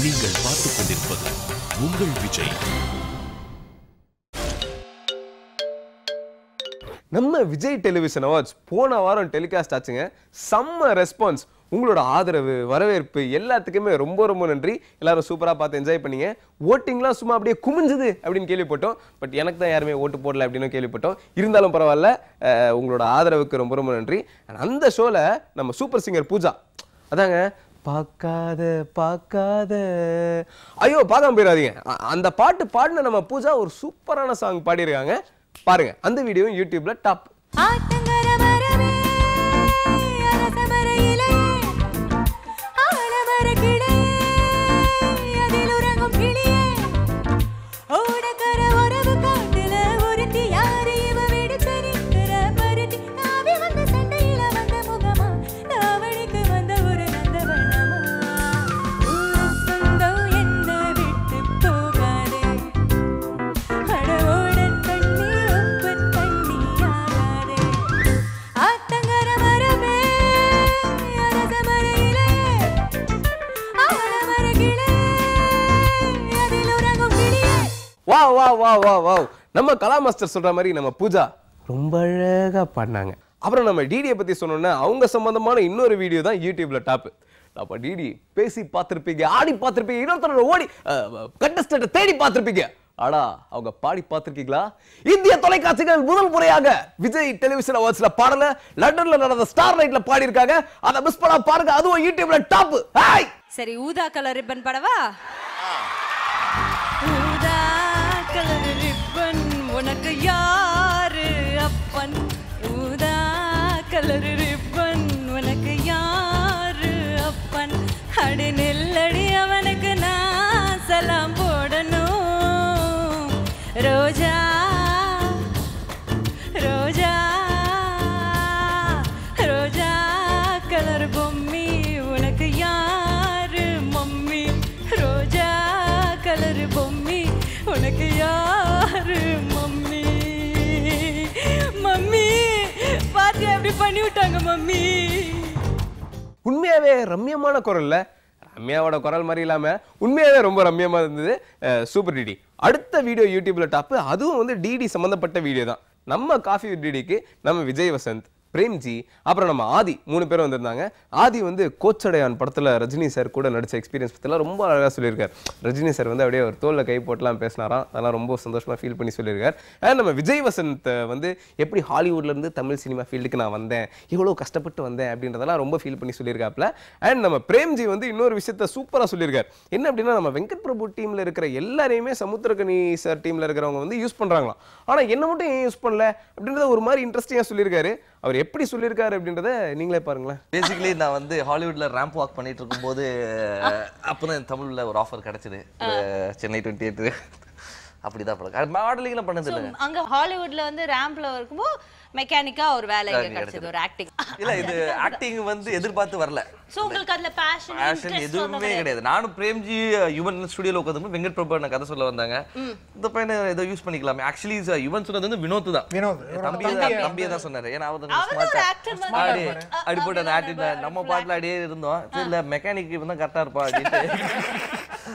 நீங்கள் பார்த்துக் கொண்டிருப்பது உங்கள் விஜய். நம்ம விஜய் டெலிவிஷன் அவார்ட்ஸ் போன வாரம் டெலிகாஸ்ட் ஆச்சுங்க. செம்ம ரெஸ்பான்ஸ். உங்களோட ஆதரவு, வரவேற்பு எல்லாத்துக்குமே ரொம்ப ரொம்ப நன்றி. எல்லாரும் சூப்பராக பார்த்து என்ஜாய் பண்ணீங்க. ஓட்டிங்லாம் சும்மா அப்படியே குமிஞ்சுது அப்படின்னு கேள்விப்பட்டோம். பட் எனக்கு தான் யாருமே ஓட்டு போடல அப்படின்னு கேள்விப்பட்டோம். இருந்தாலும் பரவாயில்ல, உங்களோட ஆதரவுக்கு ரொம்ப ரொம்ப நன்றி. அந்த ஷோவில் நம்ம சூப்பர் சிங்கர் பூஜா, அதாங்க பார்க்காத பார்க்காத ஐயோ பார்க்காம போயிடாதீங்க, அந்த பாட்டு பாடின நம்ம பூஜா ஒரு சூப்பரான சாங் பாடியிருக்காங்க. பாருங்க, அந்த வீடியோ யூடியூப்ல டாப். நம்ம கலா மாஸ்டர் சொல்ற மாதிரி நம்ம பூஜா ரொம்ப அழகா பாடினாங்க. அப்புறம் நம்ம டிடியை பத்தி சொன்னோம்னா அவங்க சம்பந்தமான இன்னொரு வீடியோ தான் யூடியூப்ல டாப். அப்ப டிடி பேசி பார்த்திருப்பீங்க, ஆடி பார்த்திருப்பீங்க, இன்னொருத்தரோட ஓடி கண்டஸ்டன்ட் தேடி பார்த்திருப்பீங்க. ஆனா அவங்க பாடி பார்த்திருக்கீங்களா? இந்திய தொலைக்காட்சிகள் முதல் முறையாக விஜய் டெலிவிஷன் அவார்ட்ஸ்ல பாடல லண்டன்ல நடந்த ஸ்டார் நைட்ல பாடி இருக்காங்க. அத மிஸ் பண்ணா பாருங்க, அதுவும் யூடியூப்ல டாப். சரி, ஊதா கலர் ரிப்பன் படவா? ஊதா கலர் ரிப்பன் உனக்கு யாரு அப்பன்? ஊதா கலர் ரிப்பன் உனக்கு யாரு அப்பன்? அடி நெல்லடி அவனுக்கு நான் சலாம் போடணும். ரோஜா ரோஜா ரோஜா கலர் பொம்மி உனக்கு யாரு மம்மி? ரோஜா கலர் பொம்மி உனக்கு யாரு மம்மி? மம்மி பாத்தி அப்படி பண்ணி விட்டாங்க மம்மி. உண்மையாவே ரம்யமான குரல்ல, ரம்யாவோட குரல் மாதிரி இல்லாம உண்மையாவே ரொம்ப ரம்யமா இருந்தது. Super DD. அடுத்த வீடியோ யூடியூப்ல டாப். அதுவும் வந்து டிடி சம்பந்தப்பட்ட வீடியோ தான். நம்ம காஃபி வித் டிடிக்கு நம்ம விஜய் வசந்த், பிரேம்ஜி, அப்புறம் நம்ம ஆதி 3 பேரும் வந்திருந்தாங்க. ஆதி வந்து கோச்சடையான் படத்தில் ரஜினி சார் கூட நடித்த எக்ஸ்பீரியன்ஸ் பற்றிலாம் ரொம்ப அழகாக சொல்லியிருக்கார். ரஜினி சார் வந்து அப்படியே ஒரு தோளில் கை போட்டுலாம் பேசினாராம். அதெல்லாம் ரொம்ப சந்தோஷமாக ஃபீல் பண்ணி சொல்லியிருக்கார். அண்ட் நம்ம விஜய் வசந்த் வந்து எப்படி ஹாலிவுட்லேருந்து தமிழ் சினிமா ஃபீல்டுக்கு நான் வந்தேன், எவ்வளோ கஷ்டப்பட்டு வந்தேன் அப்படின்றதெல்லாம் ரொம்ப ஃபீல் பண்ணி சொல்லியிருக்காப்புல. அண்ட் நம்ம பிரேம்ஜி வந்து இன்னொரு விஷயத்த சூப்பராக சொல்லியிருக்கார். என்ன அப்படின்னா, நம்ம வெங்கட் பிரபு டீமில் இருக்கிற எல்லாரையுமே சமுத்திரகனி சார் டீமில் இருக்கிறவங்க வந்து யூஸ் பண்ணுறாங்களாம். ஆனால் என்ன மட்டும் ஏன் யூஸ் பண்ணல அப்படின்றத ஒரு மாதிரி இன்ட்ரெஸ்டிங்காக சொல்லியிருக்காரு. அவர் எப்படி சொல்லியிருக்காரு அப்படின்றத நீங்களே பாருங்களேன். பேசிக்கலி நான் வந்து ஹாலிவுட்ல ரேம்ப் வாக் பண்ணிட்டு இருக்கும்போது அப்பதான் தமிழ்ல ஒரு ஆஃபர் கிடைச்சது. சென்னை 28 அப்படிதான் படம் மாடலிங்லாம் பண்ணது இல்லை. அங்க ஹாலிவுட்ல வந்து ரேம்ப்ல இருக்கும்போது மெக்கானிக்கா ஒரு வேலை கிடைச்சது, ஒரு ஆக்டிங். இல்ல, இது ஆக்டிங் வந்து எதிர்பார்த்து வரல. சோ உங்களுக்கு அதுல பேஷன் எதுவுமே கிடையாது. நானும் பிரேம்ஜி யுவன் ஸ்டுடியோல உட்காந்து வெங்கட் பிரபு என்ன கதை சொல்ல வந்தாங்க. இந்த பையனை ஏதோ யூஸ் பண்ணிக்கலாமே. ஆக்சுவலி யுவன் சொன்னது வந்து வினோத் தான். தம்பியே தான் சொன்னாரு. ஏன்னா அப்படி போட்டு அந்த ஆக்டிங் நம்ம பாட்டுல அப்படியே இருந்தோம். இல்ல மெக்கானிக் தான் கரெக்டா இருப்பா அப்படின்ட்டு,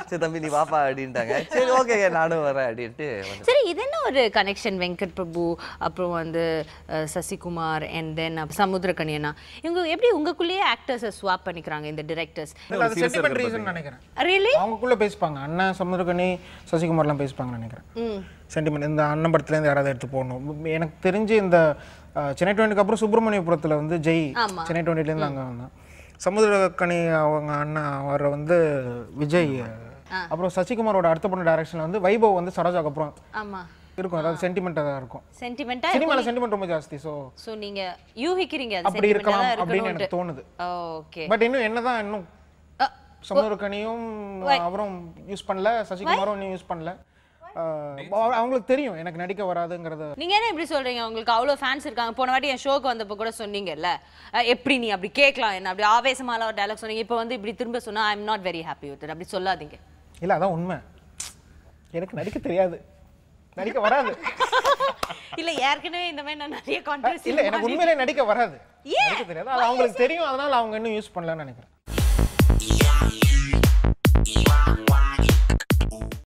சரி தம்பி நீ வாப்பா அப்படின்ட்டாங்க. சரி ஓகே நானும் வரேன் அப்படின்ட்டு. சரி, இது என்ன ஒரு கனெக்ஷன்? வெங்கட் பிரபு, அப்புறம் வந்து சசிகுமார், அண்ட் தென் சமுத்திரகனி அண்ணா, இவங்க எப்படி உங்களுக்குள்ளேயே ஆக்டர்ஸை ஸ்வாப் பண்ணிக்கிறாங்க இந்த டைரக்டர்ஸ்? சென்டிமெண்ட் ரீசன் நினைக்கிறேன். ரியலி அவங்களுக்குள்ள பேசிப்பாங்க. அண்ணா சமுத்திரகனி சசிகுமார்லாம் பேசிப்பாங்கன்னு நினைக்கிறேன். சென்டிமெண்ட் இந்த அண்ணன் படத்துலேருந்து யாராவது எடுத்து போகணும். எனக்கு தெரிஞ்சு இந்த சென்னை 20க்கு அப்புறம் சுப்பிரமணியபுரத்தில் வந்து ஜெய் சென்னை 20லேருந்து அங்கே வந்தான். சமுத்திரகனி அவங்க அண்ணா வர வந்து விஜய், அப்புறம் சசிகுமாரோட அடுத்த பொண்ணு டைரக்ஷன்ல வந்து வைபவ் வந்து சரோஜாக்கு அப்புறம் இருக்கும். அதாவது சென்டிமெண்டா தான் இருக்கும். சென்டிமெண்டா சினிமால சென்டிமெண்ட் ரொம்ப ஜாஸ்தி. சோ நீங்க யூகிக்கிறீங்க அது அப்படி இருக்கலாம் அப்படின்னு எனக்கு தோணுது. ஓகே. பட் இன்னும் சமுத்திரகனியும் அவரும் யூஸ் பண்ணல, சசிகுமாரும் இன்னும் யூஸ் பண்ணல. அவங்களுக்கு தெரியும் எனக்கு நடிக்க வராதுங்கிறது. நீங்க என்ன இப்படி சொல்றீங்க? உங்களுக்கு அவ்வளவு ஃபேன்ஸ் இருக்காங்க. போன வாட்டி என் ஷோக்கு வந்தப்ப கூட சொன்னீங்கல்ல, எப்படி நீ அப்படி கேட்கலாம், என்ன அப்படி ஆவேசமால ஒரு டயலாக் சொன்னீங்க. இப்போ வந்து இப்படி திரும்ப சொன்னா I am not very happy with it அப்படி சொல்லாதீங்க. இல்ல அதான் உண்மை. எனக்கு நடிக்க தெரியாது, நடிக்க வராது. இல்ல ஏற்கனவே இந்த மாதிரி நான் நிறைய கான்ட்ரோவர்சி இல்ல எனக்கு உண்மையிலே நடிக்க வராது, நடிக்க தெரியாது. அது அவங்களுக்கு தெரியும். அதனால அவங்க இன்னும் யூஸ் பண்ணலன்னு நினைக்கிறேன்.